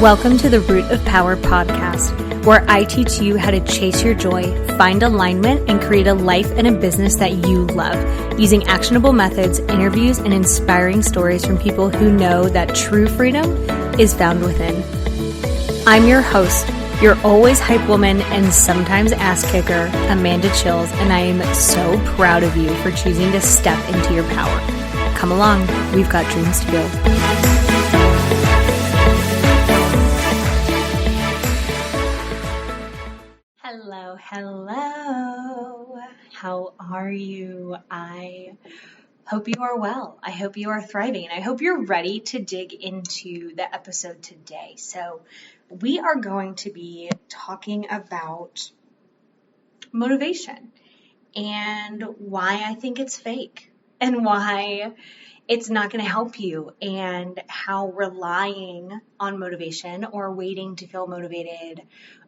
Welcome to the Root of Power podcast, where I teach you how to chase your joy, find alignment, and create a life and a business that you love, using actionable methods, interviews, and inspiring stories from people who know that true freedom is found within. I'm your host, your always hype woman and sometimes ass kicker, Amanda Chills, and I am so proud of you for choosing to step into your power. Come along, we've got dreams to build. Hello. How are you? I hope you are well. I hope you are thriving. And I hope you're ready to dig into the episode today. So we are going to be talking about motivation and why I think it's fake and why it's not going to help you, and how relying on motivation or waiting to feel motivated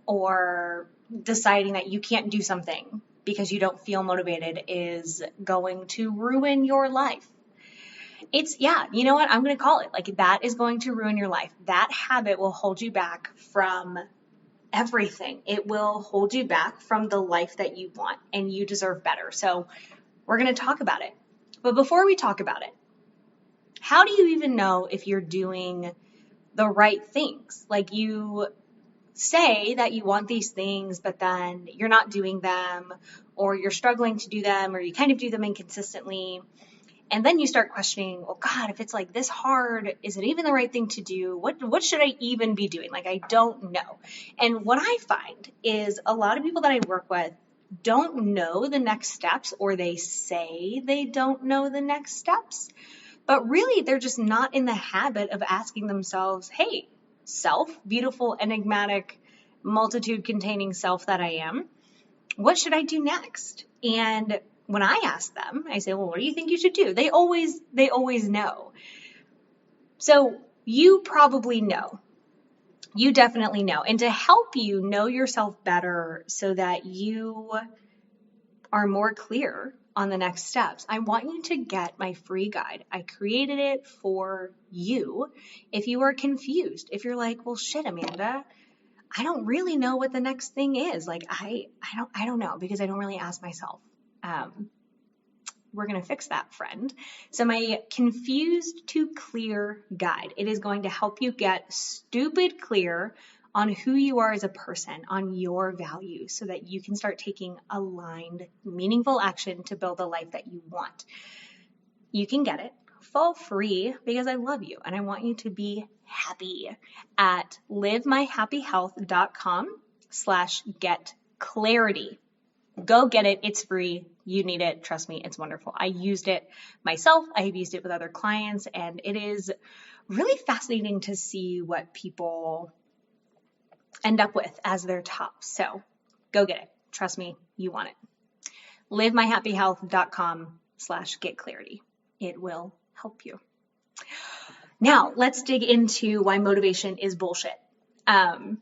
or deciding that you can't do something because you don't feel motivated is going to ruin your life. You know what? I'm going to call it like that is going to ruin your life. That habit will hold you back from everything. It will hold you back from the life that you want, and you deserve better. So we're going to talk about it. But before we talk about it, how do you even know if you're doing the right things? Like, you say that you want these things, but then you're not doing them, or you're struggling to do them, or you kind of do them inconsistently. And then you start questioning, well, God, if it's like this hard, is it even the right thing to do? What should I even be doing? Like, I don't know. And what I find is a lot of people that I work with don't know the next steps, or they say they don't know the next steps. But really, they're just not in the habit of asking themselves, hey, self, beautiful, enigmatic, multitude-containing self that I am, what should I do next? And when I ask them, I say, well, what do you think you should do? They always know. So you probably know. You definitely know. And to help you know yourself better so that you are more clear on the next steps, I want you to get my free guide. I created it for you. If you are confused, if you're like, well, shit, Amanda, I don't really know what the next thing is. Like, I don't know, because I don't really ask myself. We're going to fix that, friend. So my Confused to Clear guide, it is going to help you get stupid clear on who you are as a person, on your values, so that you can start taking aligned, meaningful action to build the life that you want. You can get it for free because I love you and I want you to be happy at livemyhappyhealth.com/get-clarity. Go get it. It's free. You need it. Trust me, it's wonderful. I used it myself. I have used it with other clients, and it is really fascinating to see what people end up with as their top. So go get it. Trust me, you want it. livemyhappyhealth.com/get-clarity. It will help you. Now, let's dig into why motivation is bullshit. Well,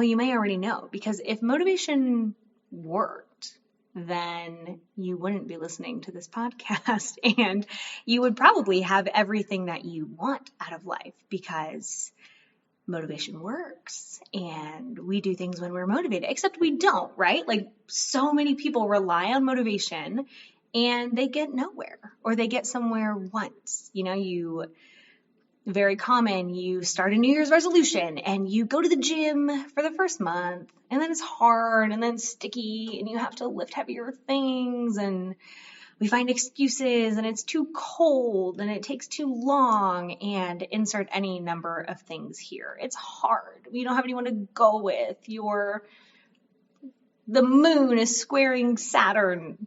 you may already know, because if motivation worked, then you wouldn't be listening to this podcast, and you would probably have everything that you want out of life, because motivation works and we do things when we're motivated, except we don't, right? Like, so many people rely on motivation and they get nowhere, or they get somewhere once. Very common, you start a New Year's resolution and you go to the gym for the first month, and then it's hard and then sticky and you have to lift heavier things, and we find excuses, and it's too cold and it takes too long, and insert any number of things here. It's hard. You don't have anyone to go with. The moon is squaring Saturn,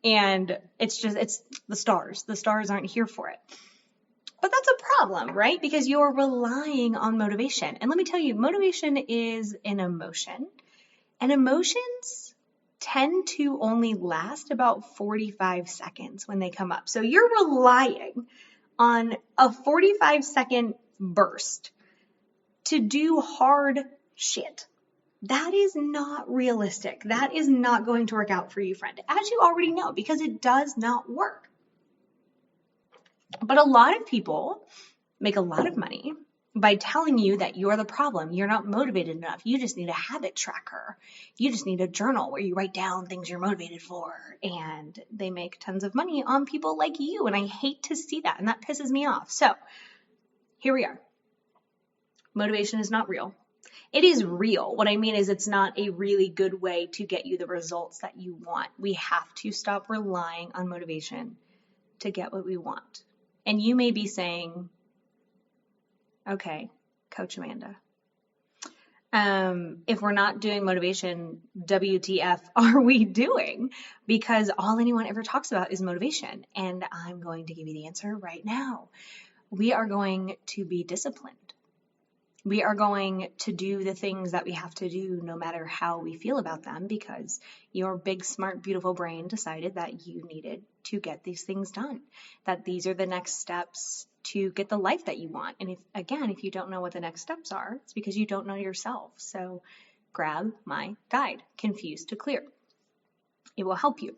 and it's the stars. The stars aren't here for it. But that's a problem, right? Because you're relying on motivation. And let me tell you, motivation is an emotion, and emotions tend to only last about 45 seconds when they come up. So you're relying on a 45-second burst to do hard shit. That is not realistic. That is not going to work out for you, friend, as you already know, because it does not work. But a lot of people make a lot of money by telling you that you're the problem. You're not motivated enough. You just need a habit tracker. You just need a journal where you write down things you're motivated for. And they make tons of money on people like you. And I hate to see that. And that pisses me off. So here we are. Motivation is not real. It is real. What I mean is it's not a really good way to get you the results that you want. We have to stop relying on motivation to get what we want. And you may be saying, okay, Coach Amanda, if we're not doing motivation, WTF are we doing? Because all anyone ever talks about is motivation. And I'm going to give you the answer right now. We are going to be disciplined. We are going to do the things that we have to do no matter how we feel about them, because your big, smart, beautiful brain decided that you needed to get these things done, that these are the next steps to get the life that you want. And if you don't know what the next steps are, it's because you don't know yourself. So grab my guide, Confused to Clear. It will help you.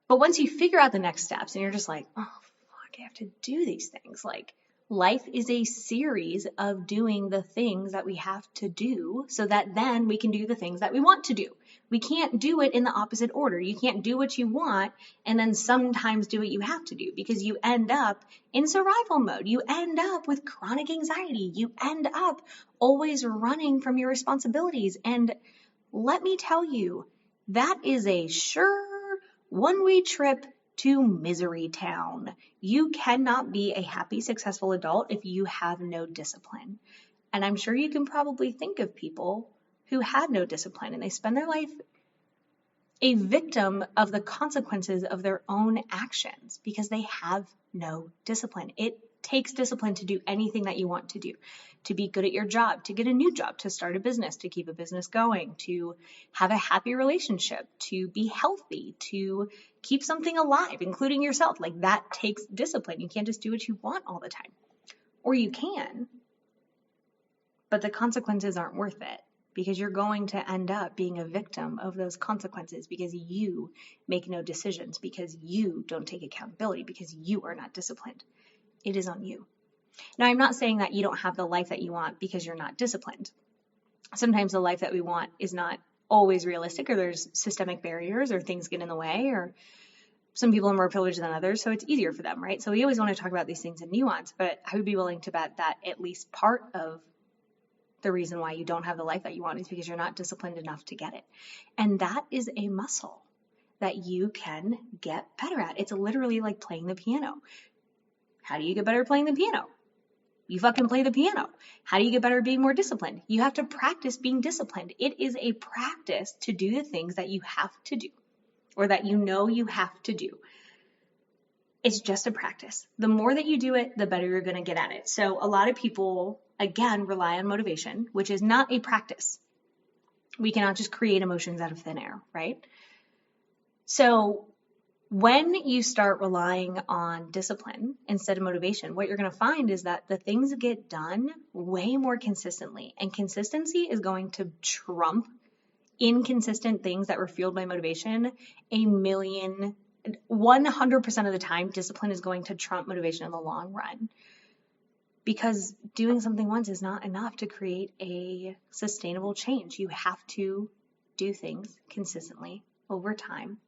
But once you figure out the next steps and you're just like, oh, fuck, I have to do these things. Like, life is a series of doing the things that we have to do so that then we can do the things that we want to do. We can't do it in the opposite order. You can't do what you want and then sometimes do what you have to do, because you end up in survival mode. You end up with chronic anxiety. You end up always running from your responsibilities. And let me tell you, that is a sure one-way trip to misery town. You cannot be a happy, successful adult if you have no discipline. And I'm sure you can probably think of people who had no discipline and they spend their life a victim of the consequences of their own actions because they have no discipline. It takes discipline to do anything that you want to do, to be good at your job, to get a new job, to start a business, to keep a business going, to have a happy relationship, to be healthy, to keep something alive, including yourself. Like, that takes discipline. You can't just do what you want all the time. Or you can, but the consequences aren't worth it, because you're going to end up being a victim of those consequences because you make no decisions, because you don't take accountability, because you are not disciplined. It is on you. Now, I'm not saying that you don't have the life that you want because you're not disciplined. Sometimes the life that we want is not always realistic, or there's systemic barriers, or things get in the way, or some people are more privileged than others, so it's easier for them, right? So we always want to talk about these things in nuance, but I would be willing to bet that at least part of the reason why you don't have the life that you want is because you're not disciplined enough to get it. And that is a muscle that you can get better at. It's literally like playing the piano. How do you get better at playing the piano? You fucking play the piano. How do you get better at being more disciplined? You have to practice being disciplined. It is a practice to do the things that you have to do, or that you know you have to do. It's just a practice. The more that you do it, the better you're going to get at it. So a lot of people, again, rely on motivation, which is not a practice. We cannot just create emotions out of thin air, right? So when you start relying on discipline instead of motivation, what you're going to find is that the things get done way more consistently. And consistency is going to trump inconsistent things that were fueled by motivation 100% of the time. Discipline is going to trump motivation in the long run, because doing something once is not enough to create a sustainable change. You have to do things consistently over time.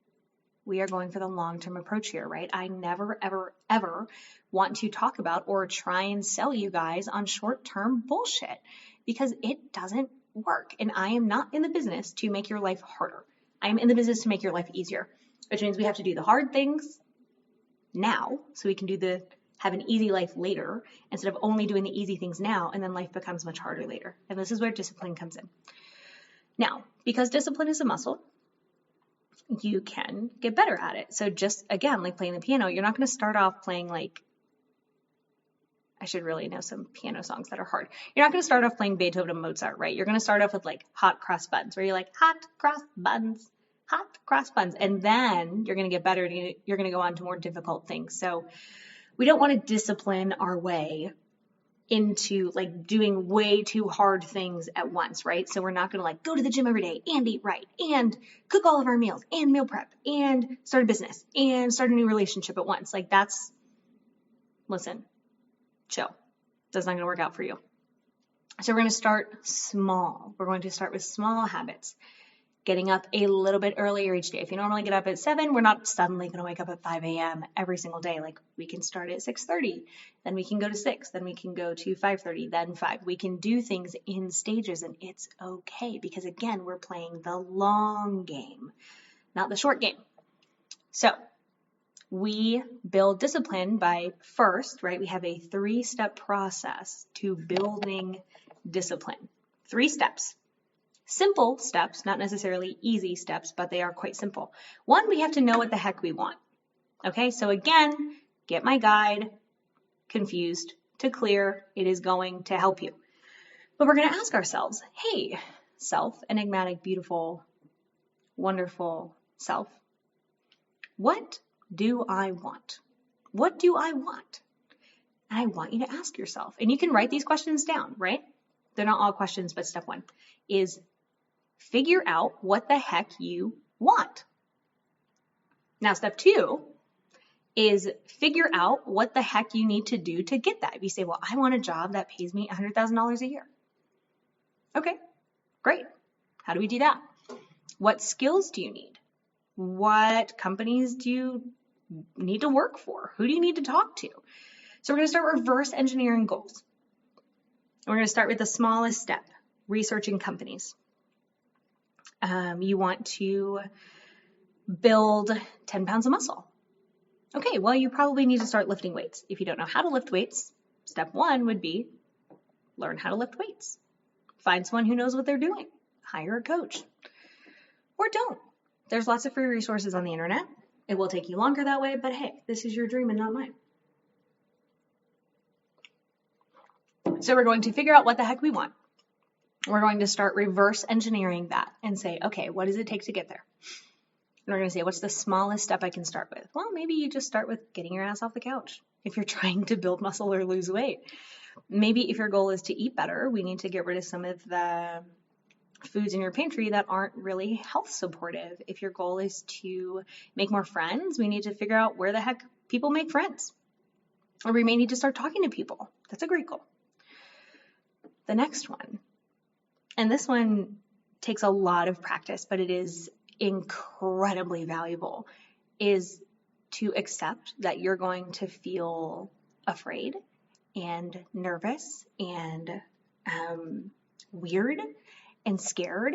We are going for the long-term approach here, right? I never, ever, ever want to talk about or try and sell you guys on short-term bullshit, because it doesn't work. And I am not in the business to make your life harder. I am in the business to make your life easier, which means we have to do the hard things now so we can have an easy life later, instead of only doing the easy things now, and then life becomes much harder later. And this is where discipline comes in. Now, because discipline is a muscle, you can get better at it. So just, again, like playing the piano, you're not going to start off playing I should really know some piano songs that are hard. You're not going to start off playing Beethoven and Mozart, right? You're going to start off with hot cross buns, where you're like, hot cross buns. And then you're going to get better, and you're going to go on to more difficult things. So we don't want to discipline our way into doing way too hard things at once, right? So we're not going to go to the gym every day and eat right and cook all of our meals and meal prep and start a business and start a new relationship at once. Listen, chill. That's not going to work out for you. So we're going to start small. We're going to start with small habits. Getting up a little bit earlier each day. If you normally get up at 7, we're not suddenly going to wake up at 5 a.m. every single day. Like, we can start at 6:30, then we can go to 6, then we can go to 5:30, then 5. We can do things in stages, and it's okay because, again, we're playing the long game, not the short game. So we build discipline by first, right? We have a 3-step process to building discipline. 3 steps. Simple steps, not necessarily easy steps, but they are quite simple. 1, we have to know what the heck we want. Okay, so again, get my guide, Confused to Clear. It is going to help you. But we're going to ask ourselves, hey, self, enigmatic, beautiful, wonderful self, what do I want? What do I want? And I want you to ask yourself, and you can write these questions down, right? They're not all questions, but step 1 is figure out what the heck you want. Now, step 2 is figure out what the heck you need to do to get that. If you say, well, I want a job that pays me $100,000 a year. Okay, great. How do we do that? What skills do you need? What companies do you need to work for? Who do you need to talk to? So we're going to start reverse engineering goals. We're going to start with the smallest step, researching companies. You want to build 10 pounds of muscle. Okay, well, you probably need to start lifting weights. If you don't know how to lift weights, step 1 would be learn how to lift weights. Find someone who knows what they're doing. Hire a coach. Or don't. There's lots of free resources on the internet. It will take you longer that way, but hey, this is your dream and not mine. So we're going to figure out what the heck we want. We're going to start reverse engineering that and say, okay, what does it take to get there? And we're going to say, what's the smallest step I can start with? Well, maybe you just start with getting your ass off the couch if you're trying to build muscle or lose weight. Maybe if your goal is to eat better, we need to get rid of some of the foods in your pantry that aren't really health supportive. If your goal is to make more friends, we need to figure out where the heck people make friends. Or we may need to start talking to people. That's a great goal. The next one, and this one takes a lot of practice, but it is incredibly valuable, is to accept that you're going to feel afraid and nervous and weird and scared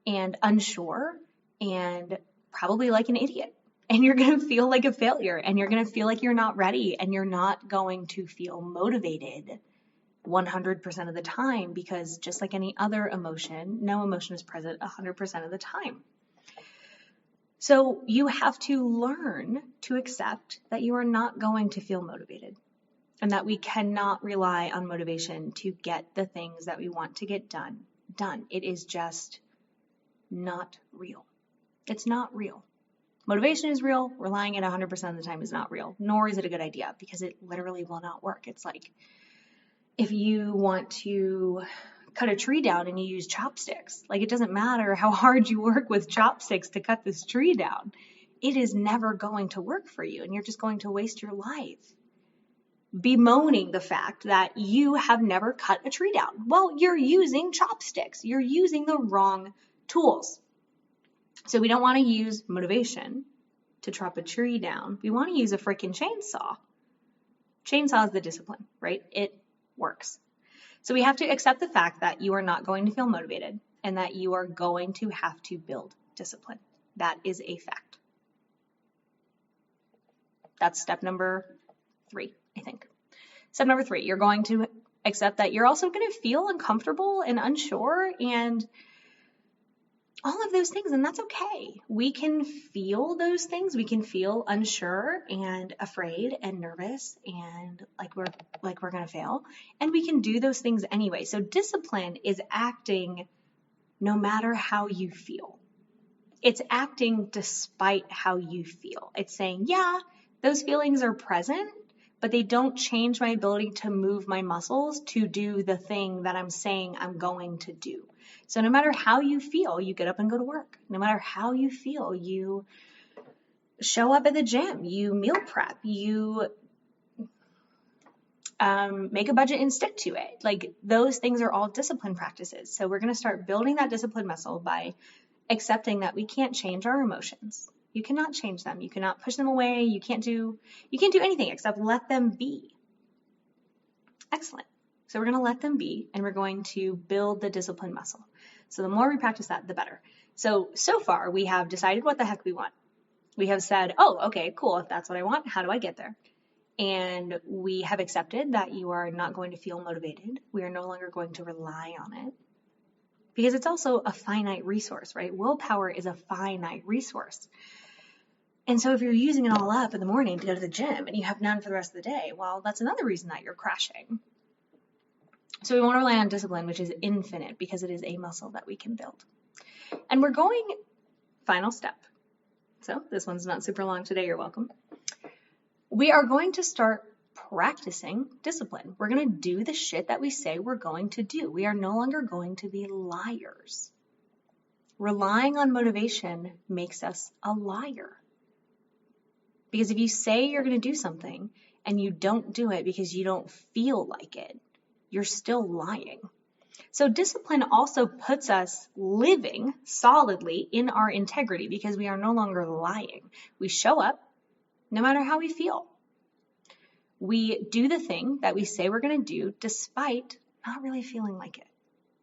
and unsure and probably like an idiot. And you're going to feel like a failure and you're going to feel like you're not ready and you're not going to feel motivated 100% of the time, because just like any other emotion, no emotion is present 100% of the time. So you have to learn to accept that you are not going to feel motivated and that we cannot rely on motivation to get the things that we want to get done. It is just not real. It's not real. Motivation is real. Relying it 100% of the time is not real, nor is it a good idea because it literally will not work. It's like if you want to cut a tree down and you use chopsticks, like it doesn't matter how hard you work with chopsticks to cut this tree down. It is never going to work for you and you're just going to waste your life bemoaning the fact that you have never cut a tree down. Well, you're using chopsticks. You're using the wrong tools. So we don't want to use motivation to chop a tree down. We want to use a freaking chainsaw. Chainsaw is the discipline, right? It works. So we have to accept the fact that you are not going to feel motivated and that you are going to have to build discipline. That is a fact. That's step number 3, I think. Step number 3, you're going to accept that you're also going to feel uncomfortable and unsure and all of those things, and that's okay. We can feel those things. We can feel unsure and afraid and nervous and like we're going to fail, and we can do those things anyway. So discipline is acting no matter how you feel. It's acting despite how you feel. It's saying, yeah, those feelings are present, but they don't change my ability to move my muscles to do the thing that I'm saying I'm going to do. So no matter how you feel, you get up and go to work. No matter how you feel, you show up at the gym, you meal prep, you make a budget and stick to it. Like those things are all discipline practices. So we're going to start building that discipline muscle by accepting that we can't change our emotions. You cannot change them. You cannot push them away. You can't do anything except let them be. Excellent. So we're going to let them be, and we're going to build the discipline muscle. So the more we practice that, the better. So far we have decided what the heck we want. We have said, oh, okay, cool. If that's what I want, how do I get there? And we have accepted that you are not going to feel motivated. We are no longer going to rely on it because it's also a finite resource, right? Willpower is a finite resource. And so if you're using it all up in the morning to go to the gym and you have none for the rest of the day, well, that's another reason that you're crashing. So we want to rely on discipline, which is infinite because it is a muscle that we can build. And we're going final step. So this one's not super long today. You're welcome. We are going to start practicing discipline. We're going to do the shit that we say we're going to do. We are no longer going to be liars. Relying on motivation makes us a liar. Because if you say you're going to do something and you don't do it because you don't feel like it, you're still lying. So discipline also puts us living solidly in our integrity because we are no longer lying. We show up no matter how we feel. We do the thing that we say we're going to do despite not really feeling like it.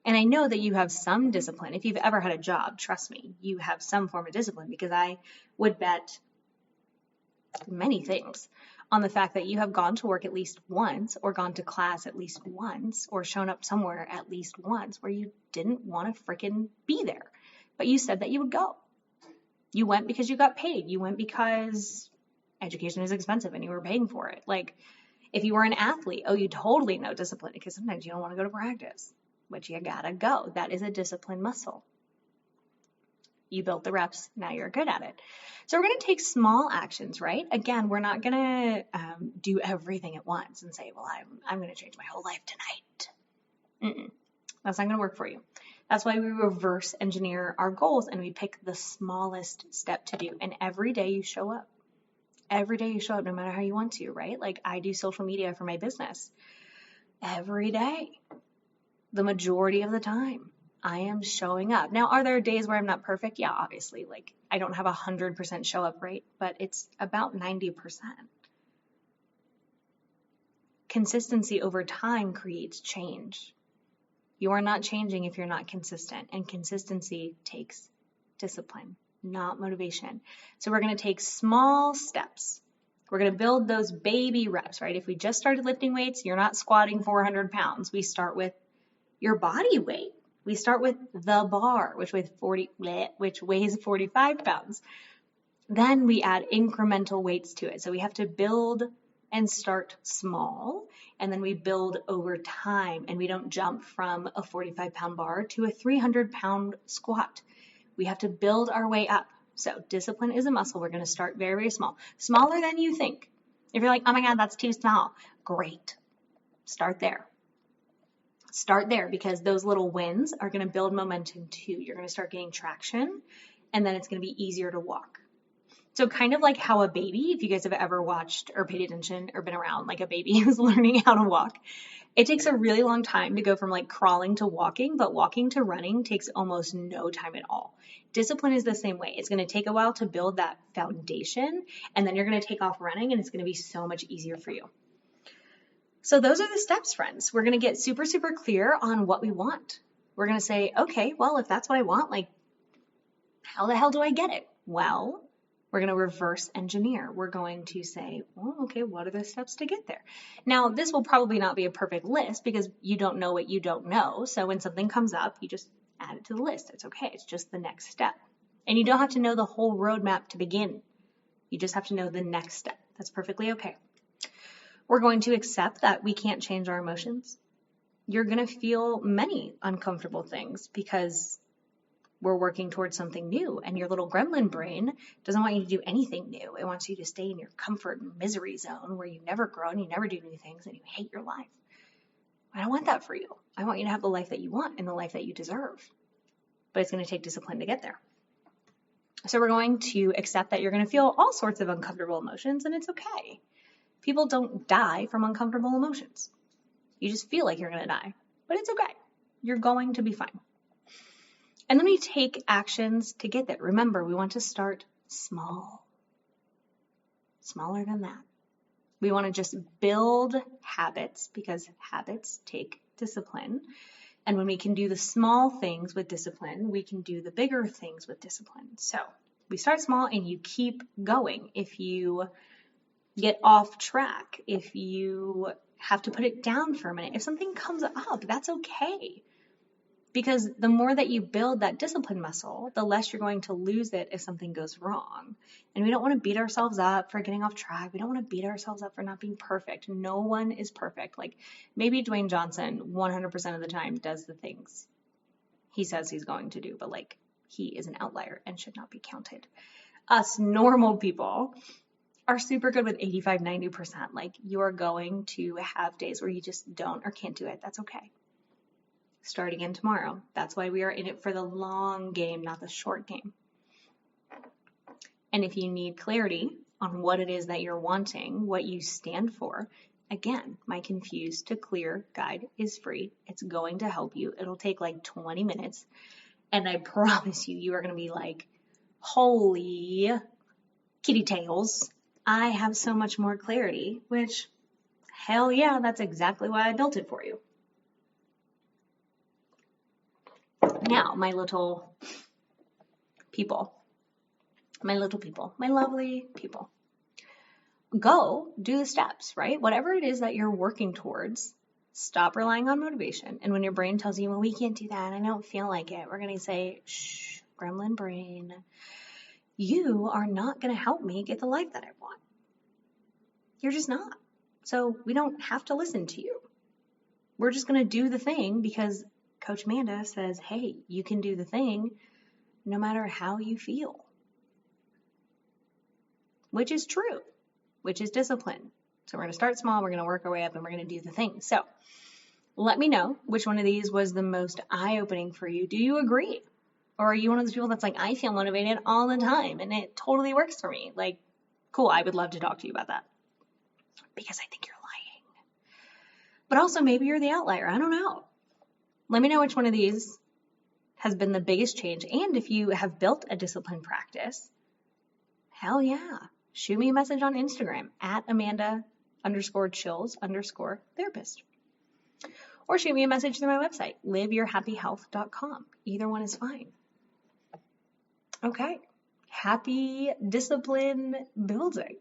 And I know that you have some discipline. If you've ever had a job, trust me, you have some form of discipline because I would bet many things on the fact that you have gone to work at least once or gone to class at least once or shown up somewhere at least once where you didn't want to frickin' be there, but you said that you would go. You went because you got paid. You went because education is expensive and you were paying for it. Like if you were an athlete, oh, you totally know discipline because sometimes you don't want to go to practice, but you gotta go. That is a discipline muscle. You built the reps, now you're good at it. So we're going to take small actions, right? Again, we're not going to do everything at once and say, well, I'm going to change my whole life tonight. That's not going to work for you. That's why we reverse engineer our goals and we pick the smallest step to do. And every day you show up. Every day you show up no matter how you want to, right? Like I do social media for my business. Every day. The majority of the time. I am showing up. Now, are there days where I'm not perfect? Yeah, obviously. Like I don't have 100% show up rate, but it's about 90%. Consistency over time creates change. You are not changing if you're not consistent, and consistency takes discipline, not motivation. So we're going to take small steps. We're going to build those baby reps, right? If we just started lifting weights, you're not squatting 400 pounds. We start with your body weight. We start with the bar, which weighs 45 pounds. Then we add incremental weights to it. So we have to build and start small, and then we build over time, and we don't jump from a 45-pound bar to a 300-pound squat. We have to build our way up. So discipline is a muscle. We're going to start very, very small. Smaller than you think. If you're like, oh my God, that's too small. Great. Start there. Start there because those little wins are going to build momentum too. You're going to start gaining traction and then it's going to be easier to walk. So kind of like how a baby, if you guys have ever watched or paid attention or been around like a baby who's learning how to walk, it takes a really long time to go from like crawling to walking, but walking to running takes almost no time at all. Discipline is the same way. It's going to take a while to build that foundation and then you're going to take off running and it's going to be so much easier for you. So those are the steps, friends. We're going to get super, super clear on what we want. We're going to say, okay, well, if that's what I want, like, how the hell do I get it? Well, we're going to reverse engineer. We're going to say, well, okay, what are the steps to get there? Now, this will probably not be a perfect list because you don't know what you don't know. So when something comes up, you just add it to the list. It's okay. It's just the next step. And you don't have to know the whole roadmap to begin. You just have to know the next step. That's perfectly okay. We're going to accept that we can't change our emotions. You're going to feel many uncomfortable things because we're working towards something new and your little gremlin brain doesn't want you to do anything new. It wants you to stay in your comfort and misery zone where you never grow and you never do new things and you hate your life. I don't want that for you. I want you to have the life that you want and the life that you deserve. But it's going to take discipline to get there. So we're going to accept that you're going to feel all sorts of uncomfortable emotions and it's okay. People don't die from uncomfortable emotions. You just feel like you're going to die, but it's okay. You're going to be fine. And then we take actions to get there. Remember, we want to start small. Smaller than that. We want to just build habits because habits take discipline. And when we can do the small things with discipline, we can do the bigger things with discipline. So we start small and you keep going. If you get off track, if you have to put it down for a minute, if something comes up, that's okay. Because the more that you build that discipline muscle, the less you're going to lose it if something goes wrong. And we don't want to beat ourselves up for getting off track. We don't want to beat ourselves up for not being perfect. No one is perfect. Like maybe Dwayne Johnson 100% of the time does the things he says he's going to do, but like he is an outlier and should not be counted. Us normal people are super good with 85, 90%. Like you're going to have days where you just don't or can't do it. That's okay. Start again tomorrow. That's why we are in it for the long game, not the short game. And if you need clarity on what it is that you're wanting, what you stand for, again, my Confused to Clear guide is free. It's going to help you. It'll take like 20 minutes. And I promise you, you are going to be like, holy kitty tails. I have so much more clarity, which hell yeah, that's exactly why I built it for you. Now, my little people, my lovely people, go do the steps, right? Whatever it is that you're working towards, stop relying on motivation. And when your brain tells you, well, we can't do that, I don't feel like it, we're going to say, shh, gremlin brain, you are not going to help me get the life that I want. You're just not. So we don't have to listen to you. We're just going to do the thing because Coach Amanda says, hey, you can do the thing no matter how you feel. Which is true, which is discipline. So we're going to start small, we're going to work our way up, and we're going to do the thing. So let me know which one of these was the most eye-opening for you. Do you agree? Or are you one of those people that's like, I feel motivated all the time and it totally works for me? Like, cool, I would love to talk to you about that. Because I think you're lying. But also maybe you're the outlier. I don't know. Let me know which one of these has been the biggest change. And if you have built a discipline practice, hell yeah. Shoot me a message on Instagram at Amanda_Chills_therapist. Or shoot me a message through my website, liveyourhappyhealth.com. Either one is fine. Okay. Happy discipline building.